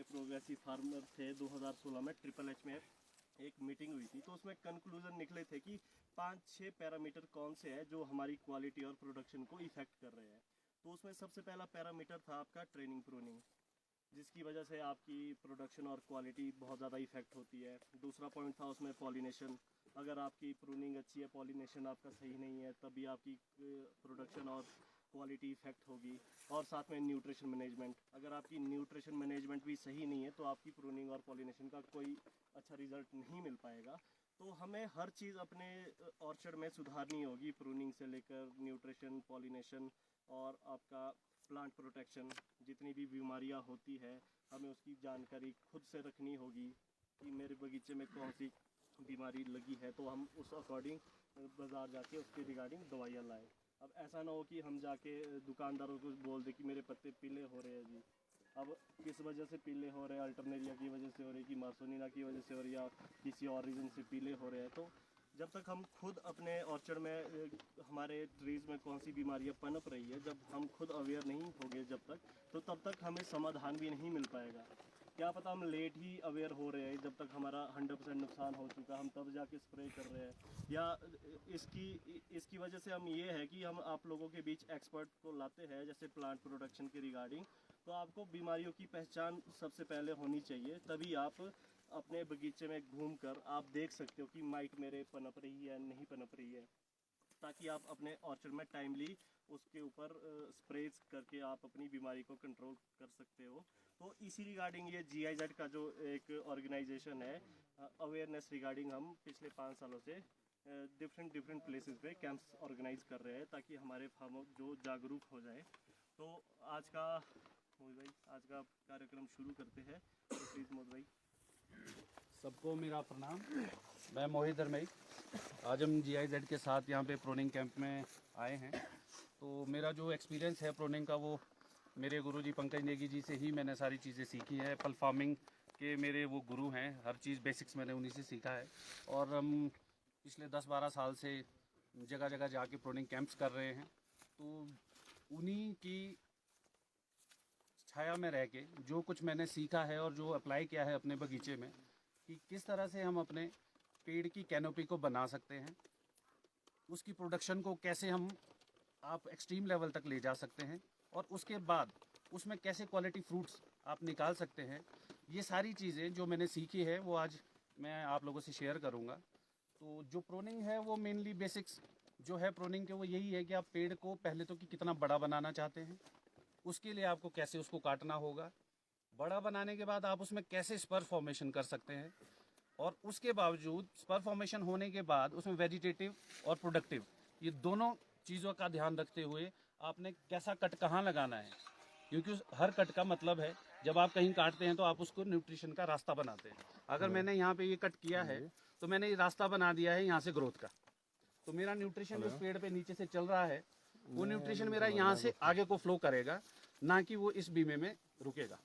सारे progressive farmer थे 2016 में ट्रिपल एच में एक मीटिंग हुई थी, तो उसमें कंक्लूजन निकले थे कि 5-6 पैरामीटर कौन से हैं जो हमारी क्वालिटी और प्रोडक्शन को इफेक्ट कर रहे हैं। तो उसमें सबसे पहला पैरामीटर था आपका ट्रेनिंग प्रूनिंग, जिसकी वजह से आपकी प्रोडक्शन और क्वालिटी बहुत ज़्यादा इफेक्ट होती है। दूसरा पॉइंट था उसमें पॉलिनेशन, अगर आपकी प्रूनिंग अच्छी है, पॉलिनेशन आपका सही नहीं है, तभी आपकी प्रोडक्शन और क्वालिटी इफेक्ट होगी। और साथ में न्यूट्रिशन मैनेजमेंट, अगर आपकी न्यूट्रिशन मैनेजमेंट भी सही नहीं है तो आपकी प्रूनिंग और पॉलिनेशन का कोई अच्छा रिजल्ट नहीं मिल पाएगा। तो हमें हर चीज़ अपने ऑर्चर्ड में सुधारनी होगी, प्रूनिंग से लेकर न्यूट्रिशन, पॉलिनेशन और आपका प्लांट प्रोटेक्शन। जितनी भी बीमारियां होती है हमें उसकी जानकारी खुद से रखनी होगी कि मेरे बगीचे में कौन सी बीमारी लगी है, तो हम उस अकॉर्डिंग बाज़ार जाके उसके रिगार्डिंग दवाइयाँ लाएं। अब ऐसा ना हो कि हम जाके दुकानदारों को बोल दें कि मेरे पत्ते पीले हो रहे हैं जी। अब किस वजह से पीले हो रहे हैं, अल्टरनेरिया की वजह से हो रही है कि मार्सोनिना की वजह से हो रही है या किसी और रीज़न से पीले हो रहे हैं। तो जब तक हम खुद अपने ऑर्चर्ड में हमारे ट्रीज़ में कौन सी बीमारियां पनप रही है, जब हम खुद अवेयर नहीं होंगे जब तक, तो तब तक हमें समाधान भी नहीं मिल पाएगा। क्या पता हम लेट ही अवेयर हो रहे हैं, जब तक हमारा 100% नुकसान हो चुका हम तब जाके स्प्रे कर रहे हैं। या इसकी वजह से हम ये है कि हम आप लोगों के बीच एक्सपर्ट को लाते हैं जैसे प्लांट प्रोडक्शन के रिगार्डिंग। तो आपको बीमारियों की पहचान सबसे पहले होनी चाहिए, तभी आप अपने बगीचे में घूमकर आप देख सकते हो कि माइट मेरे पनप रही है नहीं पनप रही है, ताकि आप अपने ऑर्चर्ड में टाइमली उसके ऊपर स्प्रेज करके आप अपनी बीमारी को कंट्रोल कर सकते हो। तो इसी रिगार्डिंग ये GIZ का जो एक ऑर्गेनाइजेशन है, अवेयरनेस रिगार्डिंग, हम पिछले 5 सालों से डिफरेंट प्लेसेस पे कैंप्स ऑर्गेनाइज कर रहे हैं ताकि हमारे फार्मर जो जागरूक हो जाए। तो आज का मोहित भाई, आज का कार्यक्रम शुरू करते हैं, तो प्लीज़ मोहित भाई। सबको मेरा प्रणाम। मैं मोहित धर्मई। आज हम GIZ के साथ यहाँ पे प्रोनिंग कैंप में आए हैं। तो मेरा जो एक्सपीरियंस है प्रोनिंग का, वो मेरे गुरुजी पंकज नेगी जी से ही मैंने सारी चीज़ें सीखी है। एप्पल फार्मिंग के मेरे वो गुरु हैं, हर चीज़ बेसिक्स मैंने उन्हीं से सीखा है। और हम पिछले 10-12 साल से जगह जगह जाके प्रोनिंग कैंप्स कर रहे हैं। तो उन्हीं की छाया में रह के जो कुछ मैंने सीखा है और जो अप्लाई किया है अपने बगीचे में, कि किस तरह से हम अपने पेड़ की कैनोपी को बना सकते हैं, उसकी प्रोडक्शन को कैसे हम आप एक्सट्रीम लेवल तक ले जा सकते हैं, और उसके बाद उसमें कैसे क्वालिटी फ्रूट्स आप निकाल सकते हैं। ये सारी चीज़ें जो मैंने सीखी है वो आज मैं आप लोगों से शेयर करूँगा। तो जो प्रोनिंग है वो मेनली बेसिक्स जो है प्रोनिंग के, वो यही है कि आप पेड़ को पहले तो कि कितना बड़ा बनाना चाहते हैं, उसके लिए आपको कैसे उसको काटना होगा, बड़ा बनाने के बाद आप उसमें कैसे स्पर फॉर्मेशन कर सकते हैं, और उसके बावजूद स्पर फॉर्मेशन होने के बाद उसमें वेजिटेटिव और प्रोडक्टिव, ये दोनों चीज़ों का ध्यान रखते हुए आपने कैसा कट कहाँ लगाना है। क्योंकि हर कट का मतलब है, जब आप कहीं काटते हैं तो आप उसको न्यूट्रिशन का रास्ता बनाते हैं। अगर मैंने यहाँ पे ये कट किया है तो मैंने ये रास्ता बना दिया है यहाँ से ग्रोथ का, तो मेरा न्यूट्रिशन उस पेड़ पे नीचे से चल रहा है, वो न्यूट्रिशन मेरा यहाँ से आगे को फ्लो करेगा, ना कि वो इस बीमे में रुकेगा।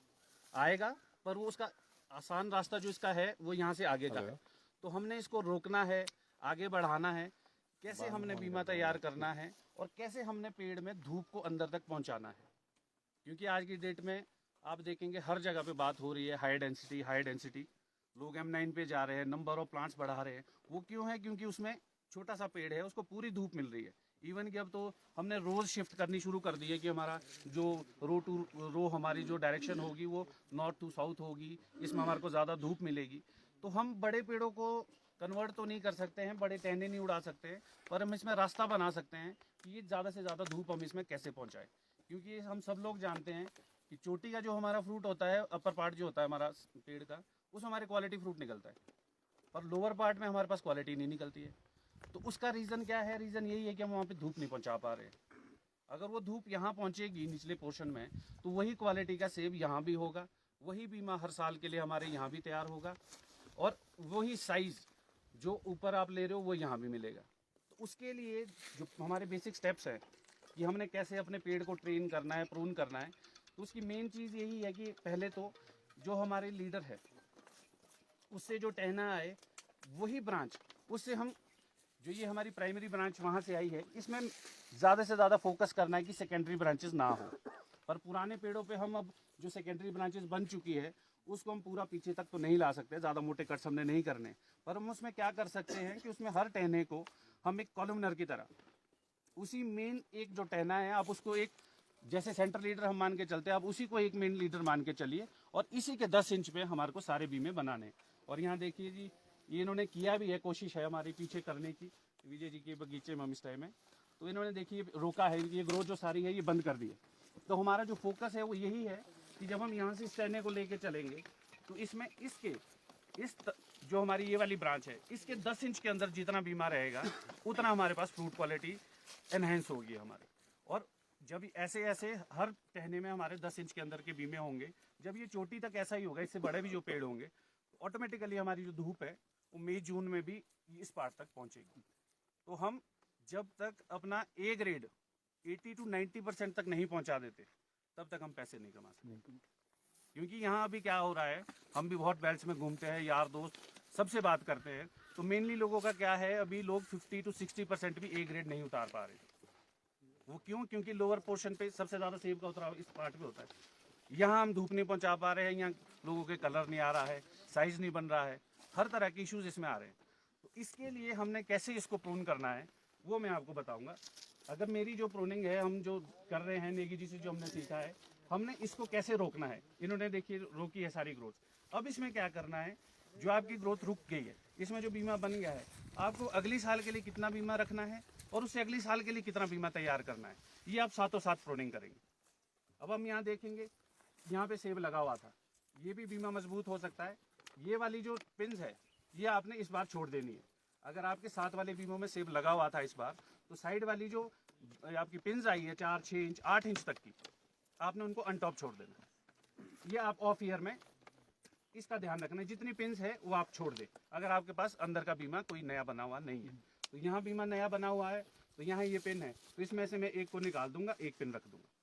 आएगा पर वो उसका आसान रास्ता जो इसका है वो यहाँ से आगे का है। तो हमने इसको रोकना है, आगे बढ़ाना है, कैसे हमने बीमा तैयार करना है और कैसे हमने पेड़ में धूप को अंदर तक पहुँचाना है। क्योंकि आज की डेट में आप देखेंगे हर जगह पे बात हो रही है हाई डेंसिटी। लोग M9 पे जा रहे हैं, नंबर ऑफ प्लांट्स बढ़ा रहे हैं। वो क्यों है? क्योंकि उसमें छोटा सा पेड़ है, उसको पूरी धूप मिल रही है। इवन कि अब तो हमने रोज शिफ्ट करनी शुरू कर दी है कि हमारा जो रो टू रो हमारी जो डायरेक्शन होगी वो नॉर्थ टू साउथ होगी, इसमें हमारे को ज़्यादा धूप मिलेगी। तो हम बड़े पेड़ों को कन्वर्ट तो नहीं कर सकते हैं, बड़े टहने नहीं उड़ा सकते हैं, पर हम इसमें रास्ता बना सकते हैं कि ये ज़्यादा से ज़्यादा धूप हम इसमें कैसे पहुँचाएँ। क्योंकि हम सब लोग जानते हैं कि चोटी का जो हमारा फ्रूट होता है, अपर पार्ट जो होता है हमारा पेड़ का, उसमें हमारे क्वालिटी फ्रूट निकलता है, और लोअर पार्ट में हमारे पास क्वालिटी नहीं निकलती है। तो उसका रीज़न क्या है? रीज़न यही है कि हम वहाँ पे धूप नहीं पहुँचा पा रहे। अगर वो धूप यहाँ पहुँचेगी निचले पोर्शन में, तो वही क्वालिटी का सेब यहाँ भी होगा, वही बीमा हर साल के लिए हमारे यहाँ भी तैयार होगा, और वही साइज़ जो ऊपर आप ले रहे हो वो यहाँ भी मिलेगा। तो उसके लिए जो हमारे बेसिक स्टेप्स हैं कि हमने कैसे अपने पेड़ को ट्रेन करना है, प्रून करना है, तो उसकी मेन चीज़ यही है कि पहले तो जो हमारे लीडर है उससे जो टहना आए वही ब्रांच, उससे हम जो ये हमारी प्राइमरी ब्रांच वहाँ से आई है, इसमें ज़्यादा से ज़्यादा फोकस करना है कि सेकेंडरी ब्रांचेस ना हो। पर पुराने पेड़ों पे हम अब जो सेकेंडरी ब्रांचेस बन चुकी है उसको हम पूरा पीछे तक तो नहीं ला सकते, ज़्यादा मोटे कट्स हमने नहीं करने, पर हम उसमें क्या कर सकते हैं कि उसमें हर टहने को हम एक कॉलमनर की तरह, उसी मेन एक जो टहना है आप उसको एक जैसे सेंटर लीडर हम मान के चलते हैं, आप उसी को एक मेन लीडर मान के चलिए और इसी के 10 इंच पे हमारे को सारे बीमे बनाने। और यहाँ देखिए जी, ये इन्होंने किया भी है, कोशिश है हमारे पीछे करने की, विजय जी के बगीचे में हम इस टाइम में, तो इन्होंने देखिए रोका है, ये ग्रोथ जो सारी है ये बंद कर दी है। तो हमारा जो फोकस है वो यही है कि जब हम यहाँ से इस टहने को लेके चलेंगे तो इसमें जो हमारी ये वाली ब्रांच है इसके 10 इंच के अंदर जितना बीमा रहेगा उतना हमारे पास फ्रूट क्वालिटी एनहेंस होगी हमारे। और जब ऐसे ऐसे हर टहने में हमारे 10 इंच के अंदर के बीमे होंगे, जब ये चोटी तक ऐसा ही होगा, इससे बड़े भी जो पेड़ होंगे, ऑटोमेटिकली हमारी जो धूप है वो मई जून में भी इस पार्ट तक पहुंचेगी। तो हम जब तक अपना ए ग्रेड 80 to 90% तक नहीं पहुंचा देते तब तक हम पैसे नहीं कमा सकते। क्योंकि यहाँ अभी क्या हो रहा है, हम भी बहुत बेल्ट्स में घूमते हैं, यार दोस्त सबसे बात करते हैं, तो मेनली लोगों का क्या है, अभी लोग 50 to 60% भी ए ग्रेड नहीं उतार पा रहे। वो क्यों? क्योंकि लोअर पोर्शन पे सबसे ज़्यादा सेब का उतराव इस पार्ट पे होता है। यहाँ हम धूप नहीं पहुँचा पा रहे हैं, यहाँ लोगों के कलर नहीं आ रहा है, साइज़ नहीं बन रहा है, हर तरह के इश्यूज़ इसमें आ रहे हैं। तो इसके लिए हमने कैसे इसको प्रून करना है वो मैं आपको बताऊँगा। अगर मेरी जो प्रूनिंग है, हम जो कर रहे हैं नेगी जी से जो हमने सीखा है, हमने इसको कैसे रोकना है। इन्होंने देखिए रोकी है सारी ग्रोथ। अब इसमें क्या करना है, जो आपकी ग्रोथ रुक गई है, इसमें जो बीमा बन गया है, आपको अगली साल के लिए कितना बीमा रखना है और उससे अगली साल के लिए कितना बीमा तैयार करना है, ये आप साथों साथ प्रूनिंग करेंगे। अब हम यहाँ देखेंगे, यहाँ पे सेब लगा हुआ था, ये भी बीमा मजबूत हो सकता है। ये वाली जो पिन्स है ये आपने इस बार छोड़ देनी है। अगर आपके साथ वाले बीमों में सेब लगा हुआ था इस बार, तो साइड वाली जो आपकी पिन्स आई है 4, 6 इंच, 8 इंच तक की, आपने उनको अनटॉप छोड़ देना है। ये आप ऑफ ईयर में इसका ध्यान रखना है, जितनी पिन्स है वो आप छोड़ दें। अगर आपके पास अंदर का बीमा कोई नया बना हुआ नहीं है, तो यहाँ बीमा नया बना हुआ है, तो यहाँ ये पिन है, तो इसमें से मैं एक को निकाल दूंगा, एक पिन रख दूंगा।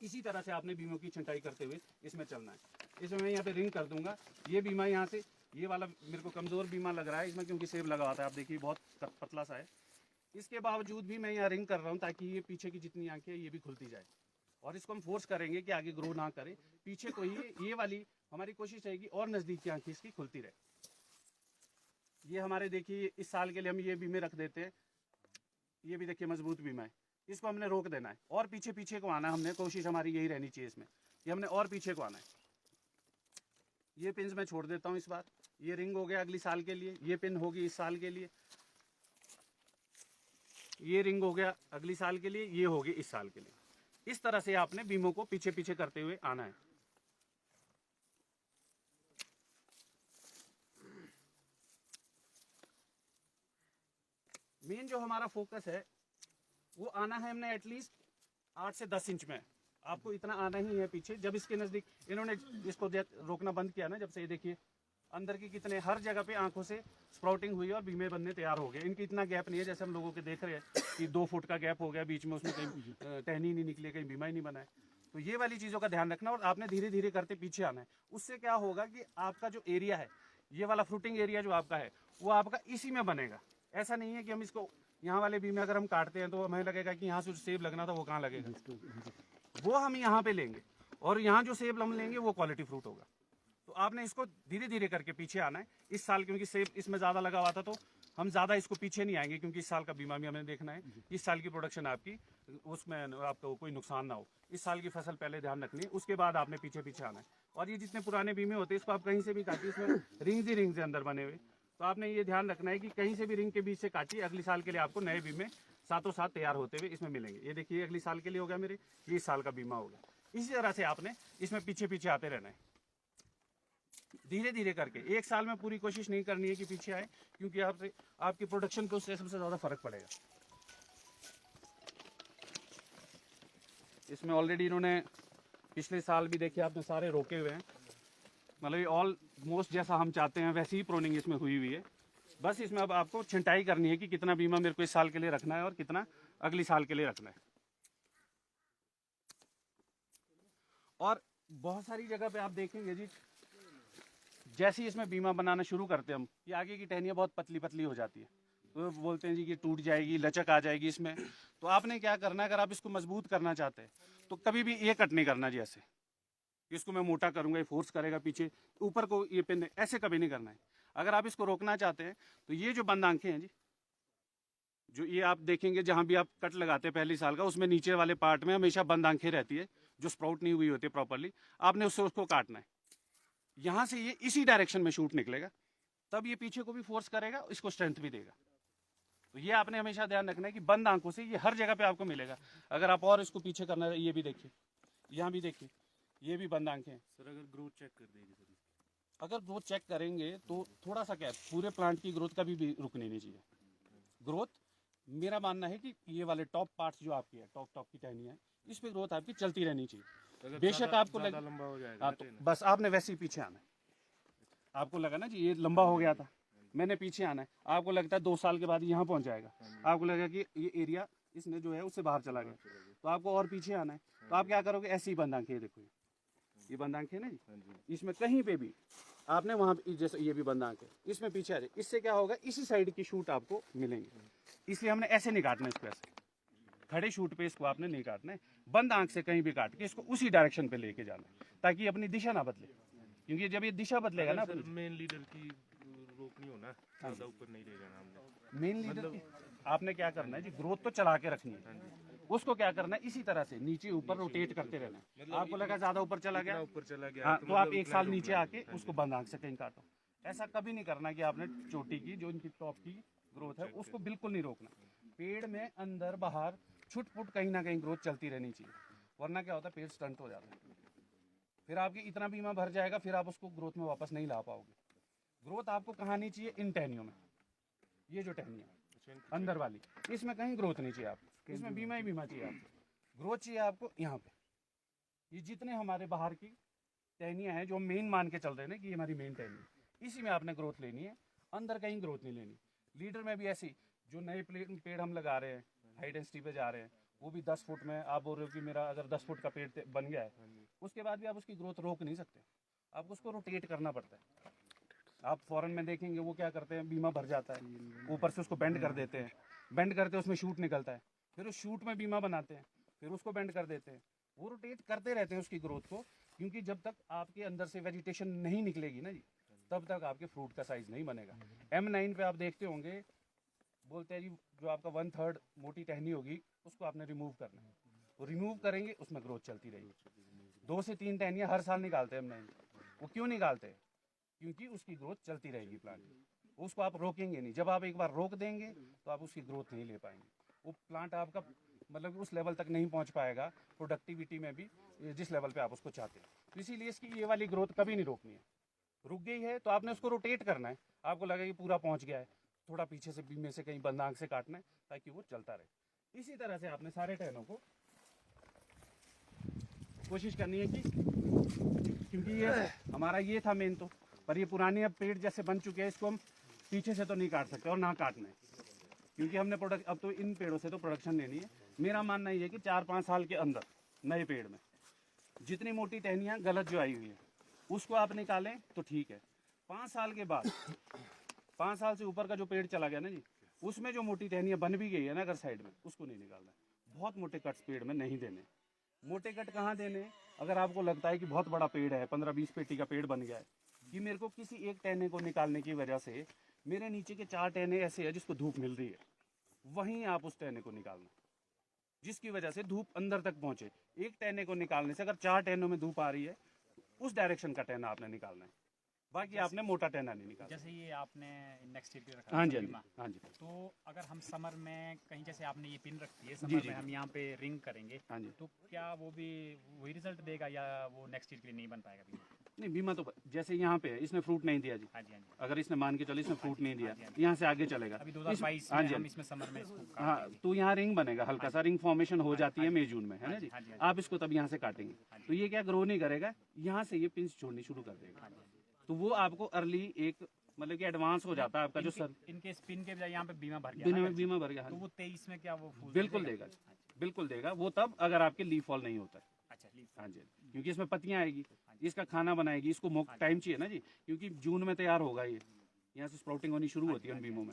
इसी तरह से आपने बीमों की छंटाई करते हुए इसमें चलना है। इसमें मैं यहाँ पे रिंग कर दूंगा। ये बीमा यहाँ से, ये वाला मेरे को कमज़ोर बीमा लग रहा है इसमें, क्योंकि सेब लगा हुआ था, आप देखिए बहुत पतला सा है। इसके बावजूद भी मैं यहाँ रिंग कर रहा हूँ ताकि ये पीछे की जितनी आंखें ये भी खुलती जाए, और इसको हम फोर्स करेंगे कि आगे ग्रो ना करे, पीछे को ये वाली हमारी कोशिश रहेगी और नज़दीक की आंखें इसकी खुलती रहे। ये हमारे देखिए इस साल के लिए हम ये बीमे रख देते हैं। ये भी देखिए मजबूत बीमा है, इसको हमने रोक देना है और पीछे पीछे को आना है। हमने कोशिश हमारी यही रहनी चाहिए इसमें, ये हमने और पीछे को आना है। ये पिन मैं छोड़ देता हूँ इस बार। ये रिंग हो गया अगली साल के लिए, ये पिन होगी इस साल के लिए, ये रिंग हो गया अगली साल के लिए, ये होगी इस साल के लिए। इस तरह से आपने बीमों को पीछे पीछे करते हुए आना है। मेन जो हमारा फोकस है वो आना है हमने एटलीस्ट 8 से 10 इंच में, आपको इतना आना ही है पीछे। जब इसके नज़दीक इन्होंने इसको रोकना बंद किया ना, जब से ये देखिए अंदर की कितने हर जगह पे आंखों से स्प्राउटिंग हुई और बीमे बनने तैयार हो गए। इनकी इतना गैप नहीं है जैसे हम लोगों के देख रहे हैं कि 2 फुट का गैप हो गया बीच में, उसमें कहीं टहनी नहीं निकली, कहीं बीमा ही नहीं बना है। तो ये वाली चीज़ों का ध्यान रखना और आपने धीरे धीरे करते पीछे आना है। उससे क्या होगा कि आपका जो एरिया है, ये वाला फ्रूटिंग एरिया जो आपका है वो आपका इसी में बनेगा। ऐसा नहीं है कि हम इसको यहाँ वाले बीमे अगर हम काटते हैं तो हमें लगेगा कि यहाँ से सेब लगना था वो कहाँ लगेगा, वो हम यहाँ पे लेंगे और यहाँ जो सेब हम लेंगे वो क्वालिटी फ्रूट होगा। तो आपने इसको धीरे धीरे करके पीछे आना है। इस साल क्योंकि सेब इसमें ज़्यादा लगा हुआ था तो हम ज़्यादा इसको पीछे नहीं आएंगे, क्योंकि इस साल का बीमा भी हमें देखना है, इस साल की प्रोडक्शन आपकी उसमें आपको कोई नुकसान ना हो। इस साल की फसल पहले ध्यान रखनी है, उसके बाद आपने पीछे पीछे आना है। और ये जितने पुराने बीमे होते हैं इसको आप कहीं से भी काटिए, इसमें रिंग्स ही रिंग्स अंदर बने हुए, तो आपने ये ध्यान रखना है कि कहीं से भी रिंग के बीच से काटिए। अगली साल के लिए आपको नए बीमे साथों साथ तैयार होते हुए इसमें मिलेंगे। ये देखिए अगली साल के लिए हो गया मेरे, ये इस साल का बीमा हो गया। इसी तरह से आपने इसमें पीछे पीछे आते रहना है, धीरे धीरे करके। एक साल में पूरी कोशिश नहीं करनी है कि पीछे आए, क्योंकि आपकी प्रोडक्शन पे उससे सबसे ज़्यादा फर्क पड़ेगा। इसमें ऑलरेडी इन्होंने पिछले साल भी देखिए आपने सारे रोके हुए हैं, मतलब ये ऑलमोस्ट जैसा हम चाहते हैं वैसी ही प्रोनिंग इसमें हुई हुई है। बस इसमें अब आपको छंटाई करनी है कि कितना बीमा मेरे को इस साल के लिए रखना है और कितना अगली साल के लिए रखना है। और बहुत सारी जगह पे आप देखेंगे जी, जैसे ही इसमें बीमा बनाना शुरू करते हैं हम, ये आगे की टहनियाँ बहुत पतली पतली हो जाती है, तो बोलते हैं जी कि टूट जाएगी, लचक आ जाएगी इसमें। तो आपने क्या करना है, अगर आप इसको मजबूत करना चाहते हैं तो कभी भी ये कट नहीं करना जी ऐसे, इसको मैं मोटा करूंगा, ये फोर्स करेगा पीछे, ऊपर को ये पिन ऐसे कभी नहीं करना है। अगर आप इसको रोकना चाहते हैं तो ये जो बंद आंखें हैं जी, जो ये आप देखेंगे जहां भी आप कट लगाते हैं पहली साल का, उसमें नीचे वाले पार्ट में हमेशा बंद आंखें रहती है, जो स्प्राउट नहीं हुई होती प्रॉपरली। आपने उसको काटना है, यहाँ से ये इसी डायरेक्शन में शूट निकलेगा, तब ये पीछे को भी फोर्स करेगा, इसको स्ट्रेंथ भी देगा। तो ये आपने हमेशा ध्यान रखना है कि बंद आंखों से ये हर जगह पे आपको मिलेगा। अगर आप और इसको पीछे करना है, ये भी देखिए, यहाँ भी देखिए, ये भी बंद आंखें हैं। सर अगर ग्रोथ चेक कर देगी सर, अगर ग्रोथ चेक करेंगे तो थोड़ा सा क्या है, पूरे प्लांट की ग्रोथ कभी भी रुकनी नहीं चाहिए। ग्रोथ, मेरा मानना है कि ये वाले टॉप पार्ट्स जो आपकी है, टॉप की टहनी है, इस पे ग्रोथ आपकी चलती रहनी चाहिए। अगर बेशक आपको ज़्यादा लंबा हो जाएगा हाँ, ना तो टेन। बस आपने वैसे ही पीछे आना है। आपको लगा ना जी ये लंबा हो गया था, मैंने पीछे आना है। आपको लगता है 2 साल के बाद यहाँ पहुंच जाएगा, आपको लगेगा कि ये एरिया इसने जो है उससे बाहर चला गया, तो आपको और पीछे आना है। तो आप क्या करोगे, ऐसी बंद आंखें, देखो ये बंद आंखें ना जी, इसमें कहीं पे भी आपने वहाँ जैसे ये भी बंद आंखें, इसमें पीछे आ जाए, इससे क्या होगा, इसी साइड की शूट आपको मिलेंगे। इसलिए हमने ऐसे नहीं काटना इसको, ऐसे खड़े शूट पे इसको आपने नहीं काटना है, बंद आंख से कहीं भी काट के इसको उसी डायरेक्शन पे लेके जाना है, ताकि ये अपनी दिशा ना बदले। क्योंकि जब ये दिशा बदलेगा ना, सर मेन लीडर की रोकनी हो ना, ज़्यादा ऊपर नहीं ले जाना हमने। मेन लीडर की आपने क्या करना है जी, ग्रोथ तो चला के रखनी है, उसको क्या करना है, इसी तरह से नीचे ऊपर रोटेट करते रहना है। आपको लगा ज्यादा ऊपर चला गया, ऊपर चला गया हाँ, तो आप 1 साल नीचे आके उसको बंद आंख से कहीं काटो। ऐसा कभी नहीं करना कि आपने चोटी की जो इनकी टॉप की ग्रोथ है उसको बिल्कुल नहीं रोकना। पेड़ में अंदर बाहर छुटपुट कहीं ना कहीं ग्रोथ चलती रहनी चाहिए, वरना क्या होता है, पेड़ स्टंट हो जाता है, फिर आपकी इतना बीमा भर जाएगा, फिर आप उसको ग्रोथ में वापस नहीं ला पाओगे। ग्रोथ आपको कहाँ नहीं चाहिए, इन टहनियों में, ये जो टहनियाँ अंदर वाली, इसमें कहीं ग्रोथ नहीं चाहिए आपको, इसमें बीमा ही बीमा चाहिए आपको। ग्रोथ चाहिए आपको यहाँ पे, ये जितने हमारे बाहर की टहनियाँ हैं जो मेन मान के चल रहे हैं ना कि ये हमारी मेन टहनी है, इसी में आपने ग्रोथ लेनी है, अंदर कहीं ग्रोथ नहीं लेनी। लीडर में भी ऐसी, जो नए पेड़ हम लगा रहे हैं, हाई डेंसिटी पे जा रहे हैं, वो भी 10 फुट में, आप बोल रहे हो कि मेरा अगर 10 फुट का पेड़ बन गया है, उसके बाद भी आप उसकी ग्रोथ रोक नहीं सकते, आपको उसको रोटेट करना पड़ता है। आप फॉरेन में देखेंगे वो क्या करते हैं, बीमा भर जाता है, ऊपर से उसको बेंड कर देते हैं, बेंड करते हैं उसमें शूट निकलता है, फिर उस शूट में बीमा बनाते हैं, फिर उसको बेंड कर देते हैं, वो रोटेट करते रहते हैं उसकी ग्रोथ को, क्योंकि जब तक आपके अंदर से वेजिटेशन नहीं निकलेगी ना जी, तब तक आपके फ्रूट का साइज नहीं बनेगा। M9 पे आप देखते होंगे, बोलते हैं जी जो आपका 1/3 मोटी टहनी होगी उसको आपने रिमूव करना है, वो रिमूव करेंगे उसमें ग्रोथ चलती रहेगी। 2 से 3 टहनियाँ हर साल निकालते हैं M9, वो क्यों निकालते हैं, क्योंकि उसकी ग्रोथ चलती रहेगी प्लांट की, उसको आप रोकेंगे नहीं। जब आप एक बार रोक देंगे तो आप उसकी ग्रोथ नहीं ले पाएंगे, वो प्लांट आपका मतलब उस लेवल तक नहीं पहुंच पाएगा प्रोडक्टिविटी में भी, जिस लेवल पे आप उसको चाहते हैं। तो इसीलिए इसकी ये वाली ग्रोथ कभी नहीं रोकनी है। रुक गई है तो आपने उसको रोटेट करना है, आपको लगा कि पूरा पहुंच गया है, थोड़ा पीछे से बीमे से कहीं बंद आंख से काटना है ताकि वो चलता रहे। इसी तरह से आपने सारे टहनों को कोशिश करनी है कि, क्योंकि ये हमारा ये था मेन, तो पर ये पुरानी अब पेड़ जैसे बन चुके हैं, इसको हम पीछे से तो नहीं काट सकते और ना काटना है, क्योंकि हमने प्रोडक्ट अब तो इन पेड़ों से तो प्रोडक्शन लेनी है। मेरा मानना ये है कि 4-5 साल के अंदर नए पेड़ में जितनी मोटी टहनियाँ गलत जो आई हुई है उसको आप निकालें तो ठीक है। 5 साल के बाद, 5 साल से ऊपर का जो पेड़ चला गया ना जी, उसमें जो मोटी टहनियाँ बन भी गई है ना अगर साइड में, उसको नहीं निकालना है। बहुत मोटे कट्स पेड़ में नहीं देने। मोटे कट कहाँ देने, अगर आपको लगता है कि बहुत बड़ा पेड़ है, 15-20 पेटी का पेड़ बन गया है, कि मेरे को किसी एक टहने को निकालने की वजह से मेरे नीचे के 4 टहने ऐसे हैं जिसको धूप मिल रही है, वहीं आप उस टहने को निकालना, जिसकी वजह से धूप अंदर तक पहुंचे। एक टहने को निकालने से अगर 4 टहनों में धूप आ रही है, उस डायरेक्शन का टहना आपने निकालना है, बाकी आपने मोटा टहना नहीं निकालना। जैसे ये आपने नेक्स्ट ईयर रखा हाँ है जी, बीमा, हाँ जी, तो अगर हम समर में कहीं, जैसे आपने ये पिन रखी है, जी, समर जी, में हम यहाँ पे रिंग करेंगे, हाँ जी। तो क्या वो भी वही रिजल्ट देगा या वो नेक्स्ट ईयर के लिए नहीं बन पाएगा बीमा? नहीं, बीमा तो जैसे यहाँ पे है, इसने फ्रूट नहीं दिया जी, हाँ जी, हाँ जी। अगर इसने मान के चलो इसने फ्रूट नहीं दिया, यहाँ से आगे चलेगा अभी 2022 हाँ में जी, हम इसमें समर में इसको काट हाँ, देंगे। तो यहाँ रिंग बनेगा, हल्का सा रिंग फॉर्मेशन हो जाती है मई जून में, है ना जी। हाँ जी, हाँ आप इसको तब यहाँ से काटेंगे तो ये क्या ग्रो नहीं करेगा, यहाँ से ये पिंच छोड़नी शुरू कर देगा, तो वो आपको अर्ली एक मतलब कि एडवांस हो जाता है आपका जो सर, इनके स्पिन के बजाय यहाँ पे बीमा भर गया ना, बीमा भर गया। हाँ तो जी, वो 23 में क्या वो फूल बिल्कुल देगा, बिल्कुल देगा वो, तब अगर आपके लीफ फॉल नहीं होता है। अच्छा लीफ, हाँ जी, क्योंकि इसमें पत्तियां आएगी, इसका खाना बनाएगी, इसको मोक टाइम चाहिए ना जी, क्योंकि जून में तैयार होगा ये, यहाँ से स्प्राउटिंग होनी शुरू होती है उन बीमों में,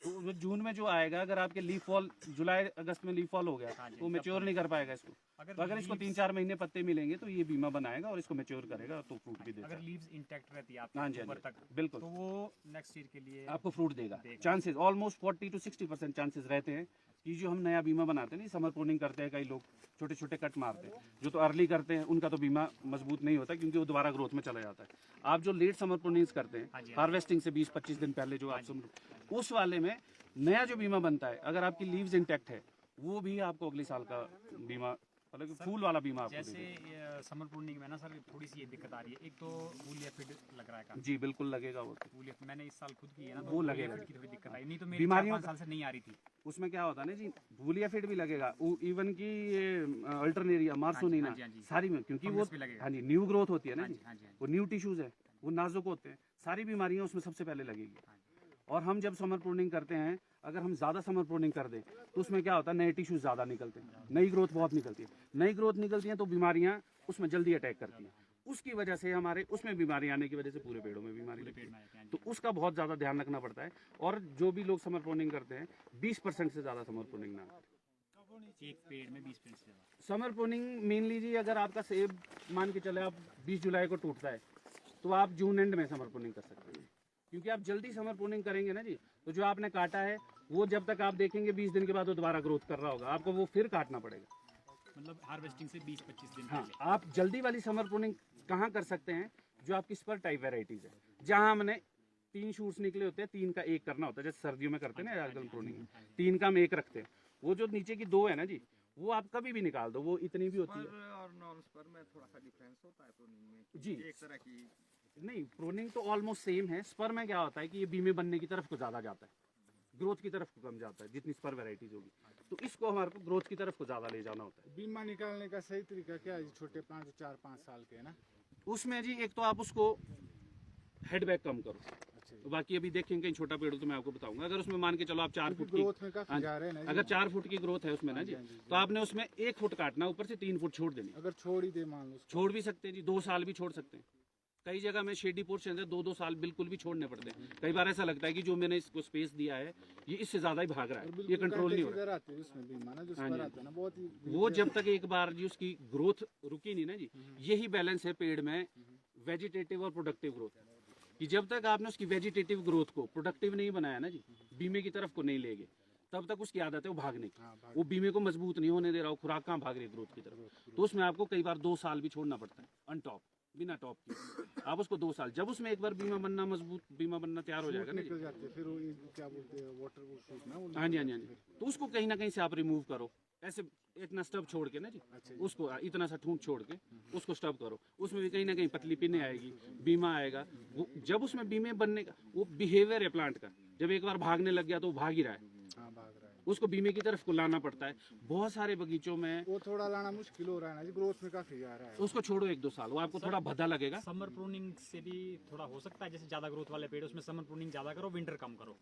तो वो जून में जो आएगा, अगर आपके लीफ फॉल जुलाई अगस्त में लीफ फॉल हो गया तो मैच्योर नहीं कर पाएगा इसको, तो अगर इसको 3-4 महीने पत्ते मिलेंगे तो ये बीमा बनाएगा और इसको मैच्योर करेगा तो फ्रूट भी देगा। अगर लीव्स इंटैक्ट रहती है हाँ आपके जी, हाँ ऊपर जी, तक बिल्कुल। तो वो नेक्स्ट ईयर के लिए आपको फ्रूट देगा। चांसेस ऑलमोस्ट 40 to 60% चांसेस रहते हैं कि जो हम नया बीमा बनाते हैं, नहीं समर प्रूनिंग करते हैं कई लोग, छोटे छोटे कट मारते हैं, जो तो अर्ली करते हैं उनका तो बीमा मजबूत नहीं होता क्योंकि वो दोबारा ग्रोथ में चला जाता है। आप जो लेट समर प्रूनिंग्स करते हैं, हार्वेस्टिंग से 20-25 दिन पहले जो आप उस वाले में नया जो बीमा बनता है, अगर आपकी लीव्स इंटैक्ट है वो भी आपको अगले साल का बीमा, मतलब फूल वाला बीमा आपको जैसे देगा। समर प्रूनिंग में ना सर थोड़ी सी ये दिक्कत आ रही है। एक तो फूल या फिड लग रहा है काम, जी बिल्कुल लगेगा वो तो। फूल या मैंने इस साल खुद की है ना, तो वो फूल लगेगा। या फिड की थोड़ी दिक्कत आई, नहीं तो मेरी बीमारियों 4-5 साल से नहीं आ रही थी। उसमें क्या होता है ना जी, भूलिया फिट भी लगेगा, इवन की ये अल्टरनेरिया, मार्सोनिना, हाँ जी, हाँ जी। सारी में, क्योंकि वो फंगस भी लगेगा। हाँ जी न्यू ग्रोथ होती है ना हाँ जी, जी, हाँ जी, हाँ जी। वो न्यू टिश्यूज है, वो नाजुक होते हैं, सारी बीमारियां उसमें सबसे पहले लगेगी। और हम जब समर प्रूनिंग करते हैं, अगर हम ज़्यादा समर प्रूनिंग कर दें तो उसमें क्या होता है, नए टिश्यूज ज़्यादा निकलते हैं, नई ग्रोथ बहुत निकलती है, नई ग्रोथ निकलती है तो बीमारियां उसमें जल्दी अटैक करती हैं। उसकी वजह से हमारे उसमें बीमारी आने की वजह से पूरे पेड़ों में बीमारी लगती है। पेड़ में आए थे, हाँ जी। तो उसका बहुत ज़्यादा ध्यान रखना पड़ता है। और जो भी लोग समर प्रूनिंग करते हैं 20% से ज़्यादा समर प्रूनिंग ना करें। एक पेड़ में 20 पेड़ से ज़्यादा। समर प्रूनिंग मेनली जी, अगर आपका सेब मान के चले आप 20 जुलाई को टूटता है तो आप जून एंड में समर प्रूनिंग कर सकते हैं, क्योंकि आप जल्दी समर प्रूनिंग करेंगे ना जी तो जो आपने काटा है वो जब तक आप देखेंगे 20 दिन के बाद वो दोबारा ग्रोथ कर रहा होगा, आपको वो फिर काटना पड़ेगा। मतलब हार्वेस्टिंग से 20-25 दिन हाँ, पहले। आप जल्दी वाली समर प्रूनिंग कहाँ कर सकते हैं, जो आपकी स्पर टाइप वेराइटीज है, जहाँ हमने 3 शूट्स निकले होते हैं, 3 का 1 करना होता है, जैसे सर्दियों में करते हैं ना आजकल प्रूनिंग, 3 का हम 1 रखते हैं। वो जो नीचे की 2 है ना जी, वो आप कभी भी निकाल दो, वो इतनी भी होती है। और नॉन स्पर में थोड़ा सा डिफरेंस होता है प्रूनिंग में जी। एक तरह की नहीं, प्रूनिंग तो ऑलमोस्ट सेम है। स्पर में क्या होता है कि ये बीमे बनने की तरफ को ज़्यादा जाता है, ग्रोथ की तरफ को कम जाता है जितनी स्पर वेराइटीज होगी, तो इसको हमारे को ग्रोथ की तरफ को ज़्यादा ले जाना होता है। बीमा निकालने का सही तरीका क्या है जी? छोटे प्लांट जो 4-5 साल के है ना, उसमें जी एक तो आप उसको हेडबैक कम करो, अच्छा तो बाकी अभी देखेंगे कहीं छोटा पेड़ हो तो मैं आपको बताऊंगा। अगर उसमें मान के चलो आप 4 फुट की, ग्रोथ में काफी हाँ, जा रहे हैं ना जी। अगर 4 फुट की ग्रोथ है उसमें ना जी, तो आपने उसमें 1 फुट काटना, ऊपर से 3 फुट छोड़ देनी। अगर छोड़ ही दे मान लो उसको। छोड़ भी सकते हैं जी, 2 साल भी छोड़ सकते हैं। कई जगह में शेडी पोर्शन है 2-2 साल बिल्कुल भी छोड़ने पड़ते हैं। कई बार ऐसा लगता है कि जो मैंने इसको स्पेस दिया है ये इससे ज्यादा ही भाग रहा और है, बिल्कुल ये कंट्रोल नहीं हो रहा इधर आते हैं उसमें बीमा ना, जो हाँ स्पर जी। आता है ना, बहुत ही वो जब तक एक बार जी उसकी ग्रोथ रुकी नहीं ना जी, यही बैलेंस है पेड़ में वेजिटेटिव और प्रोडक्टिव ग्रोथ, कि जब तक आपने उसकी वेजिटेटिव ग्रोथ को प्रोडक्टिव नहीं बनाया ना जी, बीमे की तरफ को नहीं ले गए, तब तक उसकी आदत है वो भागने की। वो बीमे को मजबूत नहीं होने दे रहा, वो खुराक कहाँ भाग रही है ग्रोथ की तरफ, तो उसमें आपको कई बार 2 साल भी छोड़ना पड़ता है अनटॉप, बिना टॉप के। आप उसको 2 साल, जब उसमें एक बार बीमा बनना, मजबूत बीमा बनना तैयार हो जाएगा ना जी, निकल जाते हैं, फिर वो ये क्या बोलते हैं वाटर वो शूट ना, वो हाँ जी हाँ जी हाँ जी, तो उसको कहीं ना कहीं से आप रिमूव करो, ऐसे इतना स्टब छोड़ के ना जी, उसको इतना सा ठूंठ छोड़ के उसको स्टब करो, उसमें भी कहीं ना कहीं पतली पिने आएगी, बीमा आएगा। वो जब उसमें बीमे बनने का वो बिहेवियर है प्लांट का, जब एक बार भागने लग गया तो वो भाग ही रहा है, हाँ भाग रहा है। उसको बीमे की तरफ को लाना पड़ता है। बहुत सारे बगीचों में वो थोड़ा लाना मुश्किल हो रहा है ना जी, ग्रोथ में काफी जा रहा है। उसको छोड़ो 1-2 साल, वो आपको थोड़ा भद्दा लगेगा। समर प्रूनिंग से भी थोड़ा हो सकता है, जैसे ज़्यादा ग्रोथ वाले पेड़ उसमें समर प्रूनिंग ज़्यादा करो, विंटर कम करो।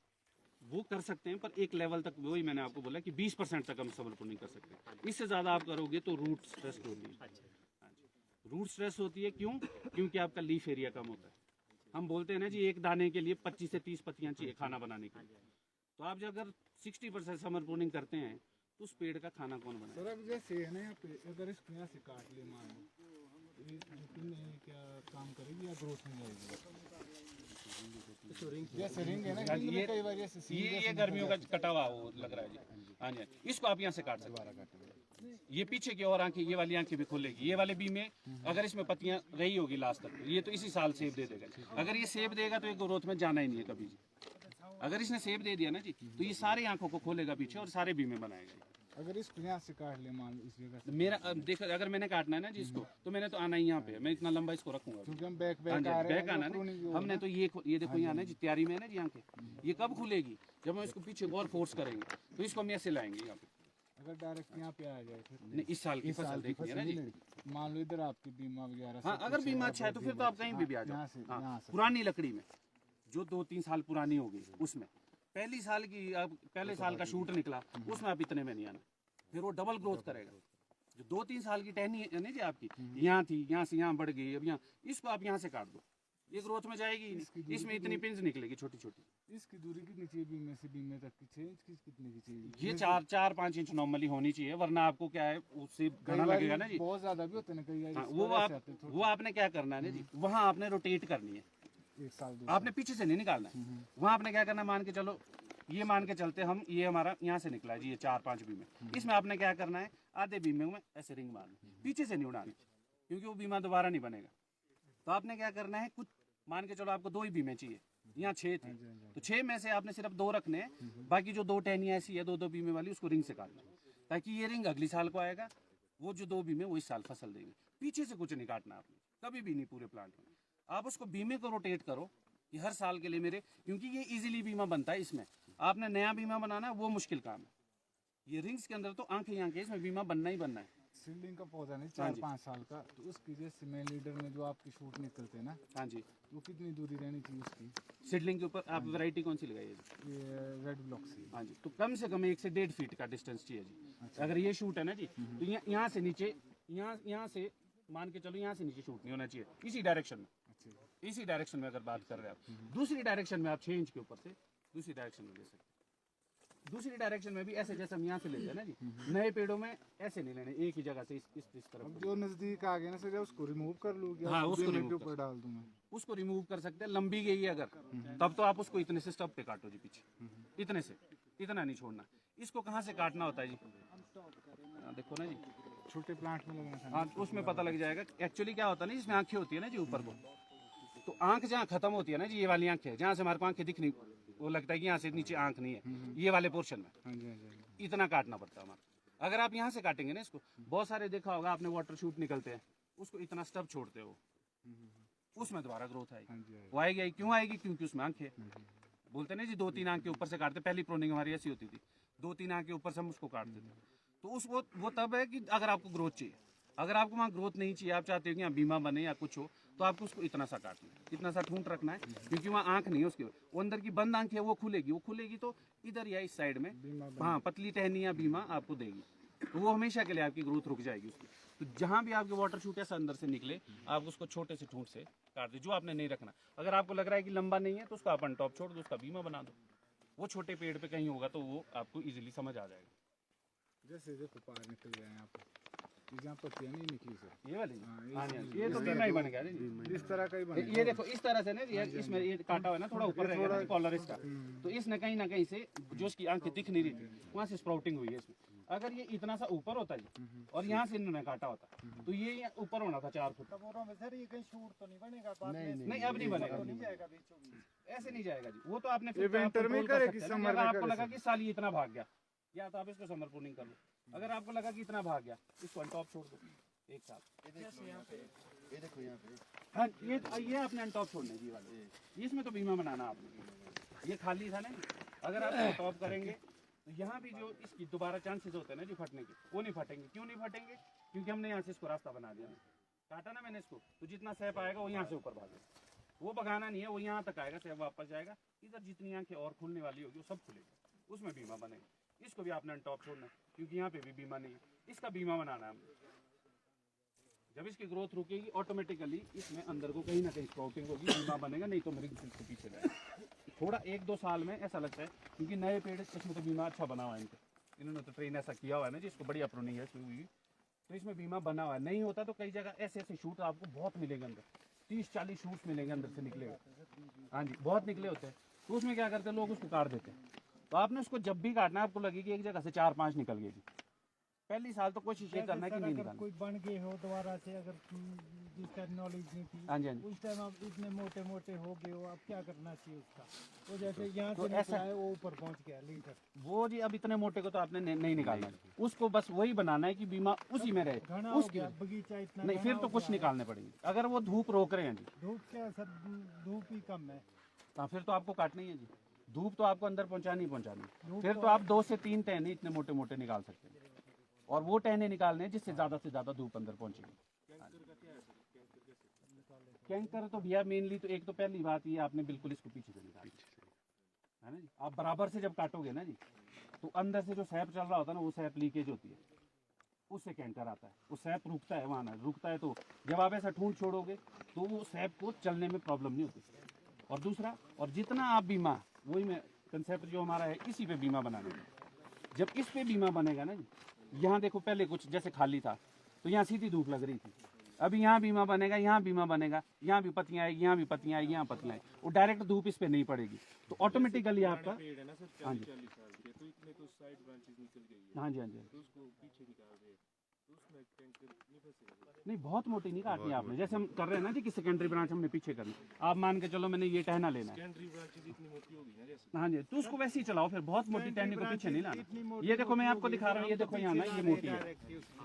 वो कर सकते हैं, पर एक लेवल तक, वही मैंने आपको बोला कि 20% तक हम समर प्रूनिंग कर सकते हैं। इससे ज़्यादा आप करोगे तो रूट स्ट्रेस होती है। रूट स्ट्रेस होती है क्यों? क्योंकि आपका लीफ एरिया कम होता है। हम बोलते हैं ना जी, एक दाने के लिए 25 से 30 पत्तियां चाहिए खाना बनाने के लिए, तो आप जो अगर 60% समर प्रूनिंग करते हैं तो उस पेड़ का खाना कौन बनाए? सर अब जैसे है ना यहाँ पे, अगर इसको यहाँ से काट ले मान लो, ये जुकिन क्या काम करेगी या ग्रोथ में जाएगी? जैसे रिंग है ना, रिंग में कई बार जैसे सीन ये गर्मियों का कटा हुआ वो लग रहा है जी। हाँ जी, इसको आप यहाँ से काट सकते हैं। ये पीछे की और आंखें, ये वाली आंखें भी खुलेगी। ये वाले बी में अगर इसमें पत्तियां रही होगी लास्ट तक, ये तो इसी साल सेब दे देगा। अगर ये सेब देगा तो ये ग्रोथ में जाना ही नहीं है कभी जी। अगर इसने सेब दे दिया ना जी, तो ये सारी आंखों को खोलेगा पीछे और सारे बीमे बनाएगा। अगर इसको यहाँ से काट ले मान लो इस जगह से, मेरा देखो, अगर मैंने काटना है ना जी इसको, तो मैंने तो आना ही यहाँ पे है। मैं इतना लंबा इसको रखूंगा। क्योंकि हम बैक हाँ बैक जी, आ रहे बैक आना हैं, ना, pruning भी हमने तो ये देखो यहाँ ना जी, तैयारी में है ना जी आंखें, ये कब खुलेगी? जब हम इसको पीछे और फोर्स करेंगे, तो इसको हम ऐसे लाएंगे यहाँ पे। अगर डायरेक्ट यहाँ पे आ जाए फिर नहीं, इस साल की इस फसल साल की देखनी है ना फसल जी। नहीं, मान लो इधर आपकी बीमा वगैरह हाँ, सब अगर कुछ बीमा है, अच्छा है तो फिर तो आप कहीं भी आ यहाँ से जाओ। यहाँ हाँ, से पुरानी लकड़ी में जो 2-3 साल पुरानी हो गई, उसमें पहली साल की, अब पहले साल का शूट निकला, उसमें आप इतने में नहीं आना, फिर वो डबल ग्रोथ करेगा। जो 2-3 साल की टहनी है ना जी आपकी, यहाँ थी, यहाँ से यहाँ बढ़ गई, अब यहाँ, इसको आप यहाँ से काट दो, ये ग्रोथ में जाएगी ही नहीं। इसमें इतनी पिंस निकलेगी छोटी छोटी। इसकी दूरी कितनी चाहिए बीमे से बीमे तक की? 6 इंच की कितने की चाहिए? ये 4-5 इंच नॉर्मली होनी चाहिए, वरना आपको क्या है उससे घना लगेगा ना जी। बहुत ज्यादा भी होते हैं ना कई बार। हाँ, वो आपने क्या करना है ना जी, वहाँ आपने रोटेट करनी है, 1 साल 2 आपने पीछे से नहीं निकालना है। वहाँ आपने क्या करना है, मान के चलो ये मान के चलते हम, ये हमारा यहाँ से निकला है जी, ये 4-5 बीमे, इसमें आपने क्या करना है, आधे बीमे में ऐसे रिंग मारनी, पीछे से नहीं उड़ानी, क्योंकि वो बीमा दोबारा नहीं बनेगा। तो आपने क्या करना है, कुछ मान के चलो आपको 2 ही बीमे चाहिए, यहाँ 6 थे, तो 6 में से आपने सिर्फ 2 रखने हैं, बाकी जो 2 टहनियाँ ऐसी है 2-2 बीमे वाली, उसको रिंग से काटना, ताकि ये रिंग अगली साल को आएगा, वो जो 2 बीमे वो इस साल फसल देंगे। पीछे से कुछ नहीं काटना आपने, कभी भी नहीं पूरे प्लांट में। आप उसको बीमे को रोटेट करो कि हर साल के लिए मेरे, क्योंकि ये इजीली बीमा बनता है, इसमें आपने नया बीमा बनाना है वो मुश्किल काम है। ये रिंग्स के अंदर तो आंखें ही आंखें, इसमें बीमा बनना ही बनना है। सीडलिंग का पौधा नहीं 4-5 साल का, तो उसकी जैसे मेन लीडर में जो आपकी शूट निकलते हैं ना, हाँ जी, वो कितनी दूरी रहनी चाहिए उसकी? सीडलिंग के ऊपर आप वैरायटी कौन सी लगाइए? ये रेड ब्लॉक से। हाँ जी, तो कम से कम 1 से 1.5 फीट का डिस्टेंस चाहिए जी। अगर ये शूट है ना जी, तो यहाँ से नीचे, यहाँ से मान के चलो, यहाँ से नीचे शूट नहीं होना चाहिए, इसी डायरेक्शन में। इसी डायरेक्शन में अगर बात कर रहे हैं आप, दूसरी डायरेक्शन में आप 6 इंच के ऊपर से दूसरी डायरेक्शन में ले सकते हैं। दूसरी डायरेक्शन में भी ऐसे, जैसे हम यहाँ से लेते हैं ना जी, नए पेड़ों में ऐसे नहीं लेने, एक ही जगह से इस तरफ। अब जो नजदीक आ गया ना सर, उसको रिमूव कर लूँ क्या? हाँ, उसको बीमे remove के कर ऊपर डाल दूँ मैं? उसको रिमूव कर सकते हैं, लंबी गई है अगर, तब तो आप उसको इतने से स्टब पे काटो जी, पीछे इतने से, इतना नहीं छोड़ना। इसको कहाँ से काटना होता है जी, देखो ना जी, छोटे प्लांट में लगाना था। हाँ, उसमें पता लग जाएगा। एक्चुअली क्या होता है ना, इसमें आंखें होती है ना जी ऊपर को, तो आंख जहाँ खत्म होती है ना जी, ये वाली आंख है, जहाँ से हमारे को आंखें दिख नहीं, वो लगता है कि यहाँ से नीचे आंख नहीं है, ये वाले पोर्शन में हाँ जी, हाँ जी। इतना काटना पड़ता है हमारा। अगर आप यहाँ से काटेंगे ना इसको, बहुत सारे देखा होगा आपने, वाटर शूट निकलते हैं, उसको इतना स्टब छोड़ते हो, उसमें दोबारा ग्रोथ आएगी। हाँ जी, हाँ वो आएगी, क्यों आएगी? क्योंकि उसमें आंखें बोलते नहीं जी, 2-3 आंख के ऊपर से काटते। पहली प्रोनिंग हमारी ऐसी होती थी, 2-3 आंख के ऊपर से हम उसको काट देते। तो उस वो तब है कि अगर आपको ग्रोथ चाहिए, अगर आपको वहाँ ग्रोथ नहीं चाहिए, आप चाहते हो कि यहाँ बीमा बने या कुछ हो, तो आपको उसको इतना सा काटना है, इतना सा ठूंठ रखना है, क्योंकि वहाँ आंख नहीं है उसके, वो अंदर की बंद आंख है, वो खुलेगी तो इधर या इस साइड में, हाँ, पतली टहनी या बीमा आपको देगी, तो वो हमेशा के लिए आपकी ग्रोथ रुक जाएगी उसकी। तो जहाँ भी आपके वाटर शूट ऐसा अंदर से निकले, आप उसको छोटे से ठूंठ से काट दो, जो आपने नहीं रखना। अगर आपको लग रहा है कि लंबा नहीं है, तो उसका अपन टॉप छोड़ दो, उसका बीमा बना दो। वो छोटे पेड़ पे कहीं होगा तो वो आपको इजीली समझ आ जाएगा। जैसे देखो पार निकल गए हैं आप, जहाँ पत्तियाँ नहीं निकली सर, ये वाली, हाँ, हाँ जी, ये तो बीमा ही बन गया जी। इस तरह का ही बना। ये देखो इस तरह से ना, इसमें ये काटा हुआ है ना, थोड़ा ऊपर रहेगा ना कॉलर इसका, तो इसने कहीं ना कहीं से, जो इसकी आंखें दिख नहीं रही थी, वहाँ से स्प्राउटिंग हुई है इसमें। अगर ये इतना सा ऊपर होता जी, और यहाँ से इन्होंने काटा होता, तो ये ऊपर होना था 4 फुट। सर ये कहीं शूट तो नहीं बनेगा? नहीं, अब नहीं बनेगा, नहीं जाएगा बीचों बीच? ऐसे नहीं जाएगा जी। वो तो आपने ये विंटर में करे कि समर में आपको करे? लगा कि साल ये इतना भाग गया, या तो आप इसको समर प्रूनिंग कर लो। अगर आपको लगा कि इतना भाग गया, इसको अनटॉप छोड़ दो 1 साल। ये देखो यहाँ पे, हाँ, ये आपने अनटॉप छोड़ना है जी वाले, इसमें तो बीमा बनाना आपने। ये खाली था ना, अगर आप टॉप करेंगे तो यहाँ भी जो इसकी दोबारा चांसेस होते हैं ना जी फटने के, वो नहीं फटेंगे। क्यों नहीं फटेंगे? क्योंकि हमने यहाँ से इसको रास्ता बना दिया, काटा ना मैंने इसको, तो जितना सैप आएगा वो यहाँ से ऊपर भागेगा, वो भगाना नहीं है, वो यहाँ तक आएगा, सैप वापस जाएगा, इधर जितनी आंखें और खुलने वाली होगी वो सब खुलेगा, उसमें बीमा बनेगा। इसको भी आपने अनटॉप छोड़ना है, क्योंकि यहाँ पे भी बीमा नहीं है, इसका बीमा बनाना है हमने। जब इसकी ग्रोथ रुकेगी, ऑटोमेटिकली इसमें अंदर को कहीं ना कहीं स्प्राउटिंग होगी, बीमा बनेगा, नहीं तो मेरे के पीछे रहेगा। थोड़ा 1-2 साल में ऐसा लगता है, क्योंकि नए पेड़ इसमें तो बीमा अच्छा बना हुआ है इनका, इन्होंने तो ट्रेन ऐसा किया हुआ है ना जी, इसको बढ़िया प्रूनिंग है इसमें हुई, तो इसमें बीमा बना हुआ है। नहीं होता तो कई जगह ऐसे ऐसे शूट आपको बहुत मिलेंगे अंदर, 30-40 शूट्स मिलेंगे अंदर से निकले हुए। हाँ जी, बहुत निकले होते हैं, तो उसमें क्या करते हैं लोग, उसको काट देते हैं। तो आपने उसको जब भी काटना है, आपको लगेगी एक जगह से 4-5 निकल गई, पहली साल तो कोशिश ये करना है कि नहीं अगर निकालना। कोई बन गए हो दोबारा से, अगर जिसका नॉलेज नहीं थी, हाँ जी, हाँ जी। उस टाइम आप इतने मोटे मोटे हो गए हो, अब क्या करना चाहिए उसका? वो जैसे यहाँ तो से ऐसा- निकला है वो ऊपर पहुँच गया लीटर, वो जी अब इतने मोटे को तो आपने नहीं निकालना, उसको बस वही बनाना है कि बीमा उसी में रहे, घना हो उसकी गया बगीचा इतना नहीं, घना फिर तो हो कुछ गया है। निकालने पड़ेंगे। अगर वो धूप रोक रहे हैं जी, धूप क्या सर, धूप ही कम है। हाँ, फिर तो आपको काटना ही है जी। धूप तो आपको अंदर पहुंचानी ही पहुंचानी, धूप फिर तो तो आप 2 से 3 टहने इतने मोटे मोटे निकाल सकते हैं, और वो टहने निकालने हैं जिससे ज्यादा से ज्यादा धूप अंदर पहुंचेगी। कैंकर तो भैया मेनली तो एक तो पहली बात ये, आपने बिल्कुल इसको पीछे से निकालना है ना जी। आप बराबर से जब काटोगे ना जी, तो अंदर से जो सैप चल रहा होता है ना, वो सैप लीकेज होती है, उससे कैंकर आता है, वो सैप रुकता है वहाँ ना, रुकता है तो जब आप ऐसा ठूंठ छोड़ोगे तो वो सैप को चलने में प्रॉब्लम नहीं होती। और दूसरा, और जितना आप बीमा, वही मैं कंसेप्ट जो हमारा है इसी पे बीमा बनाने का। जब इस पे बीमा बनेगा ना जी, यहाँ देखो पहले कुछ जैसे खाली था तो यहाँ सीधी धूप लग रही थी, अभी यहाँ बीमा बनेगा, यहाँ बीमा बनेगा, यहाँ भी पत्तियाँ आएगी, यहाँ भी पत्तियाँ आएगी, यहाँ पत्तियाँ आएगी, वो डायरेक्ट धूप इस पे नहीं पड़ेगी तो ऑटोमेटिकली आपका। पेड़ है ना सर, हाँ जी 40 साल के, तो इतने तो साइड ब्रांचेस निकल गई है, हाँ जी हाँ जी, तो उसको पीछे निकाल रहे हैं, तो उसमें कैंकर नहीं फंसेगा। नहीं बहुत मोटी नहीं काटनी आपने, जैसे हम कर रहे हैं ना जी कि सेकेंडरी ब्रांच हमने पीछे करनी, आप मान के चलो मैंने ये टहना लेना है, सेकेंडरी ब्रांचेस इतनी मोटी होगी ना जैसे, हाँ जी, तो उसको वैसे ही चलाओ, फिर बहुत मोटी टहनी को पीछे नहीं लाना। ये देखो मैं आपको दिखा रहा हूँ, ये देखो यहाँ ना ये मोटी है,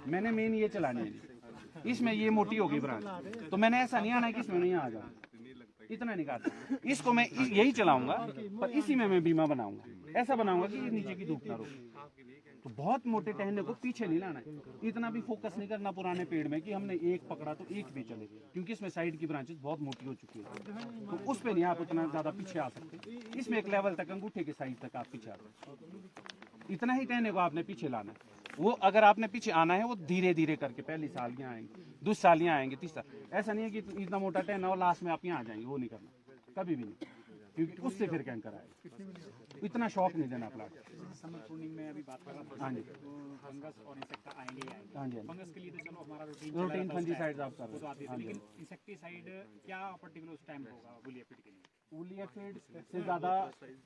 मैंने मेन ये चलानी है जी, इसमें ये मोटी होगी ब्रांच, तो मैंने ऐसा नहीं आना है कि इसमें नहीं आ जाए, इतना नहीं काटना, इसको मैं यही चलाऊंगा पर इसी में मैं बीमा बनाऊंगा, ऐसा बनाऊंगा कि ये नीचे की धूप ना रोके। तो बहुत मोटे टहने को पीछे नहीं लाना है, इतना भी फोकस नहीं करना पुराने पेड़ में कि हमने एक पकड़ा तो एक भी चले, क्योंकि इसमें साइड की ब्रांचेस बहुत मोटी हो चुकी है, तो उस पे नहीं आप उतना ज्यादा पीछे आ सकते। इसमें एक लेवल तक अंगूठे के साइड तक आप पीछे आ सकते, इतना ही टहने को आपने पीछे लाना है। वो अगर आपने पीछे आना है वो धीरे धीरे करके, पहली सालियाँ आएंगी, दूसरी सालियाँ आएंगी, तीसरा, ऐसा नहीं है कि इतना मोटा टहना और लास्ट में आप यहाँ आ जाएंगे, वो नहीं करना कभी भी नहीं, क्योंकि उससे फिर कैंकर आएगा। इतना शौक नहीं देना प्लांट। समर प्रूनिंग में अभी बात कर रहा था, हाँ जी तो फंगस और इंसेक्ट आएंगे ही आएंगे। हाँ जी, फंगस के लिए तो चलो हमारा रूटीन फंजीसाइड्स आप कर वो तो रहे आती हैं। है, हाँ जी, लेकिन इंसेक्टिसाइड क्या पर्टिकुलर उस टाइम होगा बुलिया एफिड के लिए? वुली एफिड से ज्यादा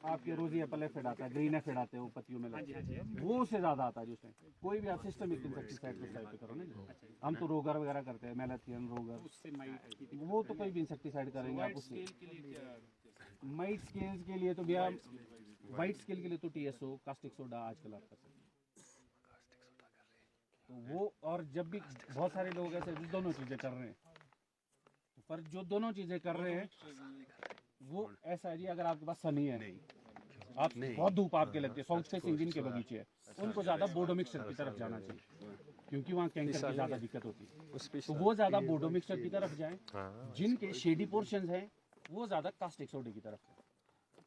आपके रोजी एप्पल एफिड आता है, ग्रीन एफिड आते हैं वो पत्तियों में लगते हैं, वो उससे ज्यादा आता है जिसमें कोई भी आप सिस्टमिक इंसेक्टिसाइड को टाइप पे करो ना जी। हम तो रोगर वगैरह करते हैं, मेलाथियन रोगर, उससे माइट की वो तो कोई भी इंसेक्टिसाइड करेंगे आप उससे। माइट स्केल्स के लिए तो भैया, वाइट स्केल के लिए तो टीएसओ, कास्टिक सोडा आजकल आप कर सकते हैं, तो वो। और जब भी बहुत सारे लोग ऐसे जो दोनों चीजें कर रहे हैं, पर जो दोनों चीजें कर रहे हैं वो ऐसा है जी, अगर आपके पास सनी है, आप बहुत धूप आपके लगती है, साउथ फेसिंग जिनके बगीचे है उनको ज्यादा बोडो मिक्सचर की तरफ जाना चाहिए, क्योंकि वहाँ कैंकर की ज्यादा दिक्कत होती है, तो वो ज्यादा बोडो मिक्सचर की तरफ जाएं। जिनके शेडी पोर्शंस हैं वो ज्यादा कास्टिक सोडे की तरफ जाएं।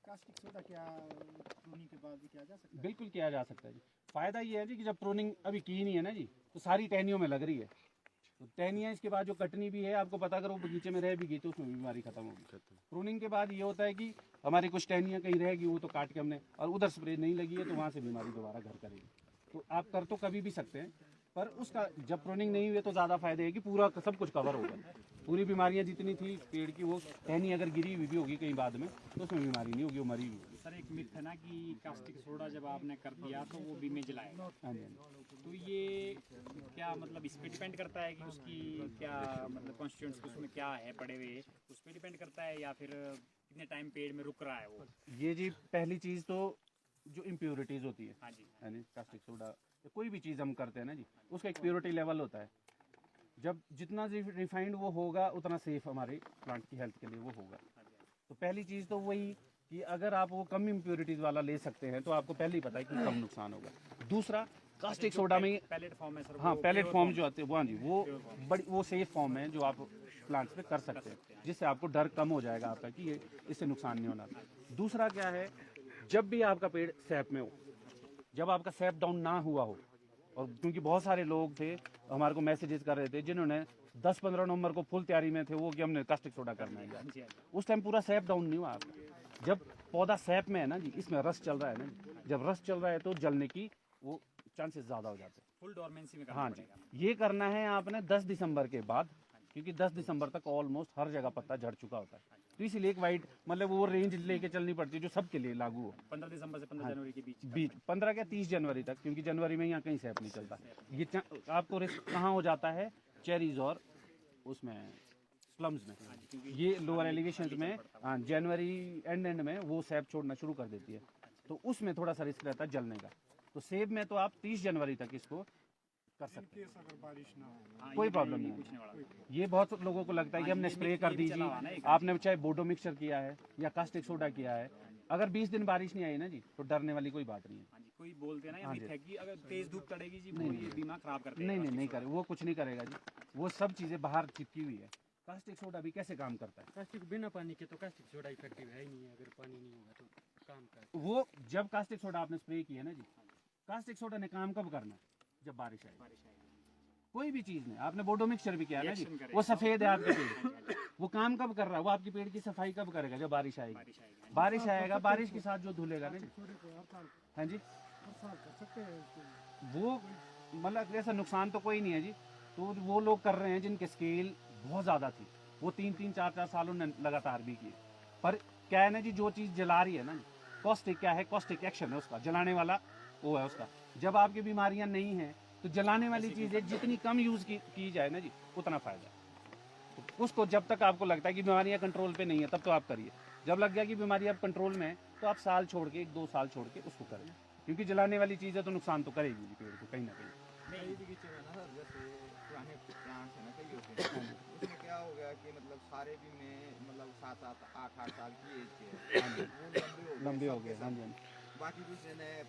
कास्टिक सोडा क्या प्रूनिंग के बाद भी किया जा सकता है? बिल्कुल किया जा सकता है जी। फायदा ये है जी कि जब प्रूनिंग अभी की नहीं है ना जी, तो सारी टहनियों में लग रही है, तो टहनियाँ इसके बाद जो कटनी भी है, आपको पता अगर वो बगीचे में रह भी गई तो उसमें बीमारी खत्म होगी। प्रूनिंग के बाद ये होता है कि हमारी कुछ टहनियाँ कहीं रहेगी, वो तो काट के हमने, और उधर स्प्रे नहीं लगी है तो वहाँ से बीमारी दोबारा घर करेगी। तो आप कर तो कभी भी सकते हैं, पर उसका जब प्रूनिंग नहीं हुई तो ज़्यादा फायदे है कि पूरा सब कुछ कवर होगा, पूरी बीमारियाँ जितनी थी पेड़ की, वो टहनी अगर गिरी हुई भी होगी कहीं बाद में तो उसमें बीमारी नहीं होगी, वो मरी हुई होगी। सर एक मिथ है ना कि कास्टिक सोडा जब आपने कर दिया तो वो बीमे जलाएगा, हाँ जी, हाँ जी। तो ये क्या मतलब इस पे डिपेंड करता है कि उसकी क्या मतलब कॉन्स्टिट्यूएंट्स उसमें क्या है पड़े हुए, उस पर डिपेंड करता है, या फिर कितने टाइम पेड़ में रुक रहा है वो? ये जी पहली चीज़ तो जो इम्प्योरिटीज़ होती है, हाँ जी, यानी कास्टिक सोडा या कोई भी चीज़ हम करते हैं ना जी, उसका एक प्योरिटी लेवल होता है। जब जितना रिफाइंड वो होगा उतना सेफ हमारे प्लांट की हेल्थ के लिए वो होगा। तो पहली चीज़ तो वही कि अगर आप वो कम इम्प्योरिटीज़ वाला ले सकते हैं तो आपको पहले ही पता है कि कम नुकसान होगा। दूसरा, कास्टिक सोडा में पैलेट फॉर्म है सर, हाँ वो पैलेट pure फॉर्म form जो आते हैं वो, हाँ जी, वो बड़ी वो सेफ फॉर्म है जो आप प्लांट्स पे कर सकते हैं, जिससे आपको डर कम हो जाएगा आपका कि ये इससे नुकसान नहीं होना। दूसरा क्या है, जब भी आपका पेड़ सैप में हो, जब आपका सैप डाउन ना हुआ हो, और क्योंकि बहुत सारे लोग थे हमारे को मैसेजेस कर रहे थे जिन्होंने 10-15 नवंबर को फुल तैयारी में थे वो कि हमने कास्टिक सोडा करना है यार, उस टाइम पूरा सैप डाउन नहीं हुआ आपका। जब पौधा सैप में है ना जी, इसमें रस चल रहा है ना जी, जब रस चल रहा है तो जलने की वो चांसेस ज़्यादा हो जाते हैं। फुल डोरमेंसी में करना हाँ जी, पड़ेगा। ये करना है आपने 10 दिसंबर के बाद, क्योंकि 10 दिसंबर तक ऑलमोस्ट हर जगह पत्ता झड़ चुका होता है, तो इसलिए एक वाइट मतलब वो रेंज लेके चलनी पड़ती है जो सबके लिए लागू हो। 15 दिसंबर से 15 जनवरी के बीच 15 या 30 जनवरी तक, क्योंकि जनवरी में यहाँ कहीं सैप नहीं चलता। ये आपको रिस्क कहाँ हो जाता है, चेरीज और उसमें स्लम्स में, ये लोअर एलिवेशंस में, हाँ जनवरी एंड में वो सैप छोड़ना शुरू कर देती है, तो उसमें थोड़ा सा रिस्क रहता है जलने का। तो सेब में तो आप 30 जनवरी तक इसको कर सकते हैं, अगर बारिश ना हो कोई प्रॉब्लम नहीं है। ये बहुत लोगों को लगता है कि हमने स्प्रे कर दीजिए, आपने चाहे बोडो मिक्सचर किया है या कास्टिक सोडा किया है, अगर 20 दिन बारिश नहीं आई ना जी तो डरने वाली कोई बात नहीं है। हाँ जी, कोई बोलते हैं ना, ये है कि अगर तेज धूप चढ़ेगी जी वो ये बीमा खराब कर देगा। नहीं करे, वो कुछ नहीं करेगा जी, वो सब चीज़ें बाहर चिपकी हुई है। कास्टिक सोडा भी कैसे काम करता है, कास्टिक बिना पानी के तो कास्टिक सोडा इफेक्टिव है ही नहीं है, अगर पानी नहीं होगा तो काम कर। वो जब कास्टिक सोडा आपने स्प्रे किया ना जी, कास्टिक सोडा ने काम कब करना है, जब बारिश आएगी। कोई भी चीज नहीं, आपने बोडो मिक्सचर भी किया ना जी, Reaction करेगा। वो सफेद है आपके पेड़, वो काम कब कर रहा है, वो आपके पेड़ की सफाई कब करेगा, जब बारिश आएगी, बारिश आएगा, बारिश के साथ जो धुलेगा ना जी, हाँ जी, वो मतलब ऐसा नुकसान तो कोई नहीं है जी। तो वो लोग कर रहे हैं जिनके स्केल बहुत ज़्यादा थी, वो 3-3, 4-4 सालों ने लगातार भी किए। पर क्या है ना जी, जो चीज़ जला रही है ना, कॉस्टिक क्या है, कॉस्टिक एक्शन है उसका, जलाने वाला वो है उसका। जब आपकी बीमारियां नहीं हैं तो जलाने वाली चीज़ें जितनी कम यूज़ की जाए ना जी, उतना फ़ायदा है। तो उसको जब तक आपको लगता है कि बीमारियां कंट्रोल पे नहीं है, तब तो आप करिए। जब लग गया कि बीमारी अब कंट्रोल में है, तो आप साल छोड़ के 1-2 साल छोड़ के उसको करें, क्योंकि जलाने वाली चीज़ें तो नुकसान तो करेगी जी पेड़ को कहीं ना कहीं। कई बगीचे में ना सर, जैसे पुराने प्लांट्स है ना, कई होते हैं, उसमें क्या हो गया कि मतलब सारे भी में मतलब 7-7, 8-8 साल की एज के हैं, वो लंबे हो सब गए, के हाँ सब। जी, हाँ जी। बाकी कुछ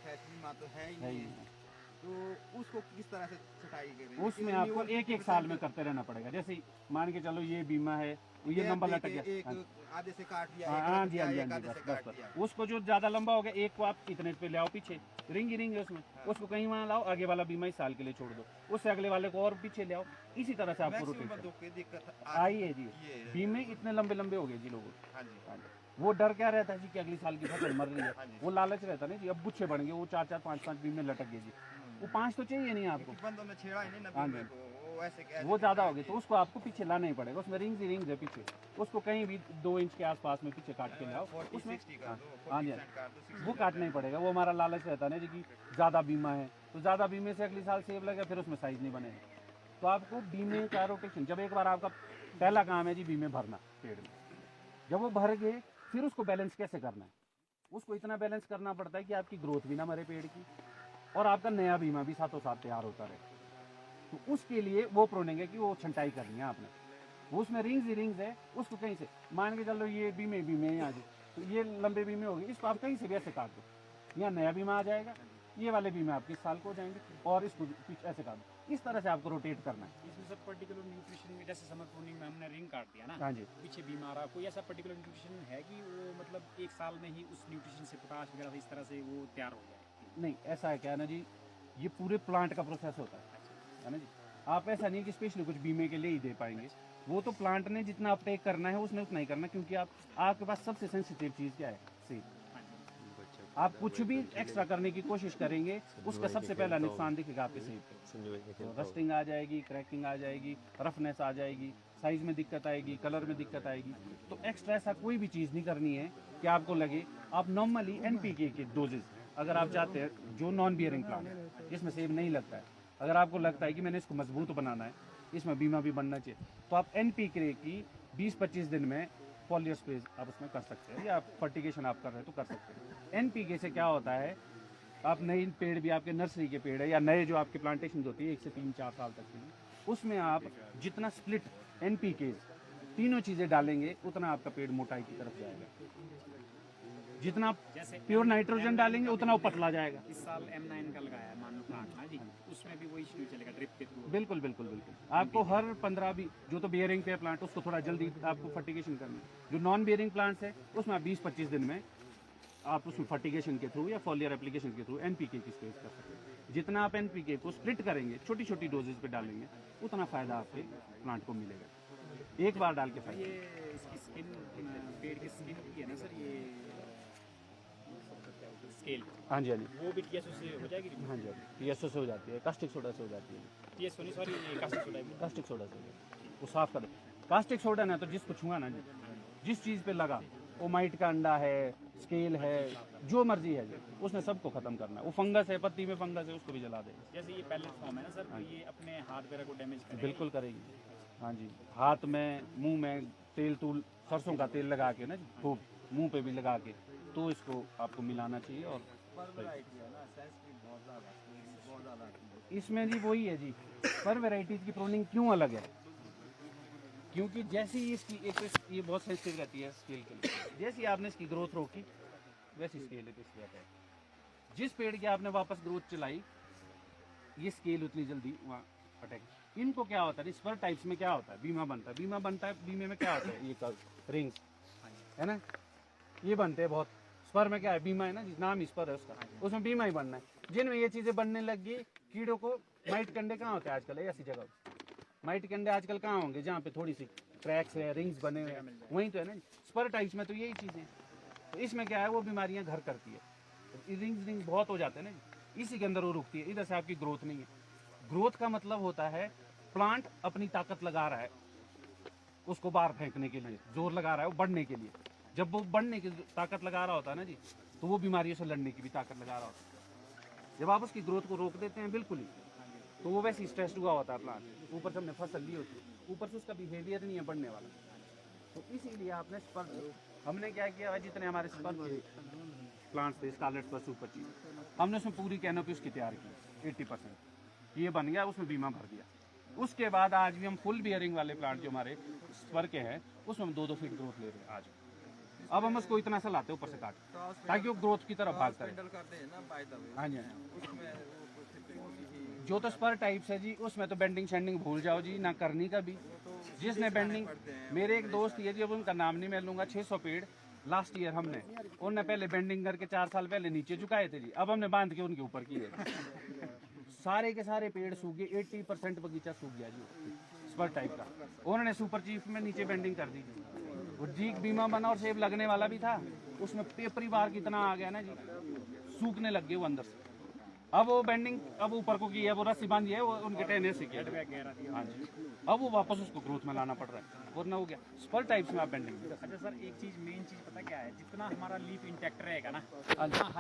फैसली माँ तो है ही है ही नहीं है, तो उसको किस तरह से छटाई करें? उसमें आपको एक साल में करते रहना पड़ेगा। जैसे ही मान के चलो ये बीमा है, ये नंबर लटक गया, एक आधे से काट दिया, हाँ एक हाँ रख जी, दिया, हाँ जी, हाँ एक जी, आधे बस से बस काट बस। दिया। उसको जो ज्यादा लंबा हो गया, एक को आप इतने पे ले आओ पीछे, रिंग ही रिंग है उसमें, उसको कहीं वहाँ लाओ, आगे वाला बीमा इस साल के लिए छोड़ दो, उससे अगले वाले को और पीछे ले आओ, इसी तरह से आपको मैक्सिमम रोटेट बंदों की दिक्कत आई है जी। ये है। बीमे इतने लंबे लंबे हो गए जी लोगों को। हाँ जी, हाँ जी। वो डर क्या रहता है जी कि अगली साल की फसल मर रही हाँ है, जी। वो लालच रहता है ना जी। अब गुच्छे बन गए, वो 4-4, 5-5 बीमे लटक गए जी, वो 5 तो चाहिए नहीं आपको, क्योंकि बंदों ने छेड़ा ही नहीं ना हाँ बीमे जी। को, वो ऐसे कह वो देते ज़्यादा हैं हो गई कि तो उसको आपको पीछे लाना ही पड़ेगा। उसमें रिंग्स ही रिंग्स है पीछे, उसको कहीं भी 2 इंच के आसपास में पीछे काट के लाओ, 40, उसमें 60 कर हाँ दो, हाँ जी, 40% काट दो, 60 वो काटना ही पड़ेगा। वो हमारा लालच रहता है ना जी कि ज़्यादा बीमा है, तो ज़्यादा बीमे से अगली साल सेब लगे, फिर उसमें साइज नहीं बनेगा। तो आपको बीमे का रोटेशन, जब एक बार आपका पहला काम है जी बीमे भरना पेड़ में, जब वो भर गए फिर उसको बैलेंस कैसे करना है, उसको इतना बैलेंस करना पड़ता है कि आपकी ग्रोथ भी ना मरे पेड़ की, और आपका नया बीमा भी साथों साथ तैयार होता रहे। तो उसके लिए वो प्रोनिंग है कि वो छंटाई करनी है आपने, वो उसमें रिंग्स ही रिंग्स है, उसको कहीं से मान के चलो ये बीमे बीमे यहाँ से, तो ये लंबे बीमे हो गए, इसको आप कहीं से भी ऐसे काट दो, यहाँ नया बीमा आ जाएगा, ये वाले बीमे आपके इस साल को हो जाएंगे, और इसको पीछे ऐसे काट दो। इस तरह से आपको रोटेट करना है। इसमें सब पर्टिकुलर न्यूट्रिशन में, जैसे समर प्रूनिंग में हमने रिंग काट दिया ना, हाँ जी। पीछे बीमा आ रहा, कोई ऐसा पर्टिकुलर न्यूट्रिशन है कि वो मतलब 1 साल में ही उस न्यूट्रिशन से, पोटाश वगैरह से इस तरह से वो तैयार हो जाए? नहीं, ऐसा है क्या है ना जी, ये पूरे प्लांट का प्रोसेस होता है ना जी। आप ऐसा नहीं कि स्पेशली कुछ बीमे के लिए ही दे पाएंगे, वो तो प्लांट ने जितना अपटेक करना है उसने उतना ही करना, क्योंकि आपके पास सबसे सेंसिटिव चीज़ क्या है, सीड। आप कुछ भी एक्स्ट्रा करने की कोशिश करेंगे, उसका सबसे पहला नुकसान दिखेगा आपके सेब पे। तो रस्टिंग आ जाएगी, क्रैकिंग आ जाएगी, रफनेस आ जाएगी, साइज में दिक्कत आएगी, कलर में दिक्कत आएगी। तो एक्स्ट्रा ऐसा कोई भी चीज़ नहीं करनी है कि आपको लगे। आप नॉर्मली NPK के डोजेज अगर आप चाहते हैं, जो नॉन बियरिंग प्लांट है जिसमें सेब नहीं लगता है, अगर आपको लगता है कि मैंने इसको मजबूत बनाना है, इसमें बीमा भी बनना चाहिए, तो आप NPK की 20-25 दिन में फॉलियर स्प्रे आप उसमें कर सकते हैं, या फर्टिगेशन आप कर रहे हैं तो कर सकते हैं। NPK से क्या होता है, आप नई पेड़ भी, आपके नर्सरी के पेड़ है या नए जो आपके प्लांटेशन होती है 1 से 3-4 साल तक के लिए, उसमें आप जितना स्प्लिट NPK तीनों चीज़ें डालेंगे, उतना आपका पेड़ मोटाई की तरफ जाएगा। जितना जैसे प्योर नाइट्रोजन डालेंगे उतना वो पतला जाएगा। इस साल M9 का लगाया है मान लो प्लांट ना जी, उसमें भी वही इशू चलेगा ड्रिप के थ्रू? बिल्कुल बिल्कुल बिल्कुल। आपको हर 15 भी जो तो बियरिंग पे प्लांट, उसको थोड़ा जल्दी आपको फर्टिगेशन करना है। जो नॉन बियरिंग प्लांट्स है उसमें आप 20-25 दिन में आप उसमें फर्टिगेशन के थ्रू या फॉलियर एप्लीकेशन के थ्रू NPK की स्प्रे कर सकते हैं। जितना आप NPK को स्प्लिट करेंगे, छोटी छोटी डोजेज पे डालेंगे, उतना फ़ायदा आपके प्लांट को मिलेगा। एक बार डाल के फायदा। ये इसकी स्किन, पेड़ की स्किन की है ना सर, ये स्केल, हाँ जी, हाँ जी, वो भी TSO से हो जाएगी? हाँ जी, TSO से हो जाती है, कास्टिक सोडा से हो जाती है। TSO नहीं, सॉरी, ये कास्टिक सोडा है। कास्टिक सोडा से हो जाती है, वो साफ कर दो। कास्टिक सोडा ना तो जिसको छुआ ना जी, जिस चीज़ पे लगा, वो माइट का अंडा है, स्केल है, जो मर्जी है जी, उसने सबको खत्म करना है। वो फंगस है, पत्ती में फंगस है, उसको भी जला देगा। जैसे ये पैलेट फॉर्म है ना सर, तो ये अपने हाथ वगैरह को डैमेज करेगा? बिल्कुल करेगी, हाँ जी। हाथ में, मुंह में तेल तूल, सरसों का तेल लगा के ना जी, खूब मुंह पे भी लगा के, तो इसको आपको मिलाना चाहिए। और इसमें जी वही है जी, पर वेराइटीज़ की प्रोनिंग क्यों अलग है, क्योंकि जैसी इसकी एक ये बहुत सेंसिटिव रहती है स्केल के लिए, जैसी आपने इसकी ग्रोथ रोकी वैसी स्केल पे इसलिए आता है। जिस पेड़ की आपने वापस ग्रोथ चलाई, ये स्केल उतनी जल्दी वहाँ अटैक। इनको क्या होता है, स्पर टाइप्स में क्या होता है, बीमा बनता है, बीमा बनता है, बीमे में क्या होता है, ये कर्व रिंग्स है ना, ये बनते हैं बहुत। स्पर में क्या है, बीमा है ना जी, नाम स्पर है उसका, उसमें बीमा ही बनना है। जिनमें ये चीज़ें बनने लग गई, कीड़ों को माइट कंडे कहाँ होते हैं आजकल ऐसी जगह? माइट कंडे आजकल कहाँ होंगे जहाँ पे थोड़ी सी ट्रैक्स है, रिंग्स बने हुए हैं, वहीं तो है ना। स्पर टाइप्स में तो यही चीज़ें हैं। तो इसमें क्या है, वो बीमारियाँ घर करती है। तो रिंग्स बहुत हो जाते हैं ना जी, इसी के अंदर वो रुकती है, इधर से आपकी ग्रोथ नहीं है। ग्रोथ का मतलब होता है प्लांट अपनी ताकत लगा रहा है उसको बाहर फेंकने के लिए, जोर लगा रहा है वो बढ़ने के लिए। जब वो बढ़ने की ताकत लगा रहा होता है ना जी, तो वो बीमारियों से लड़ने की भी ताकत लगा रहा होता है। जब आप उसकी ग्रोथ को रोक देते हैं बिल्कुल ही, तो वो वैसे ही स्ट्रेस हुआ होता है प्लांट। ऊपर से हमने फसल ली होती है, ऊपर से उसका बिहेवियर नहीं है बढ़ने वाला। तो इसीलिए आपने स्पर, हमने क्या किया, जितने हमारे स्पर के प्लांट्स थे, स्कारलेट स्पर, सुपर चीज, हमने उसमें पूरी कैनोपी उसकी तैयार की 80%। ये बन गया, उसमें बीमा भर दिया। उसके बाद आज भी हम फुल बियरिंग वाले प्लांट जो हमारे स्पर के हैं, उसमें हम 2-2 फीट ग्रोथ ले रहे हैं आज। अब हम उसको इतना सा लाते हैं ऊपर से काट, ताकि वो ग्रोथ की तरफ भागता है। हाँ जी, जो तो स्पर टाइप्स है जी, उसमें तो बेंडिंग शेंडिंग भूल जाओ जी, ना करनी का भी। जिसने बेंडिंग, मेरे एक दोस्त ये जी, अब उनका नाम नहीं मैं लूँगा, 600 पेड़ लास्ट ईयर हमने, उनने पहले बेंडिंग करके 4 साल पहले नीचे झुकाए थे जी, अब हमने बांध के उनके ऊपर किए। सारे के सारे पेड़ सूख गए, 80% बगीचा सूख गया जी स्पर टाइप का। उन्होंने सुपर चीफ में नीचे बेंडिंग कर दी, वो जीक बीमा बना और सेब लगने वाला भी था, उसमें पेपरी बार कितना आ गया ना जी, सूखने लग गए वो अंदर से। अब वो बेंडिंग अब ऊपर को की है, वो रस्सी बांधी है, वो उनके टेने से किया। हाँ जी, अब वो वापस उसको ग्रोथ में लाना पड़ रहा है, वरना हो गया स्पर टाइप्स में आप बेंडिंग। अच्छा सर, एक चीज़ मेन चीज़ पता क्या है, जितना हमारा लीफ इंटैक्ट रहेगा ना, हाँ जी।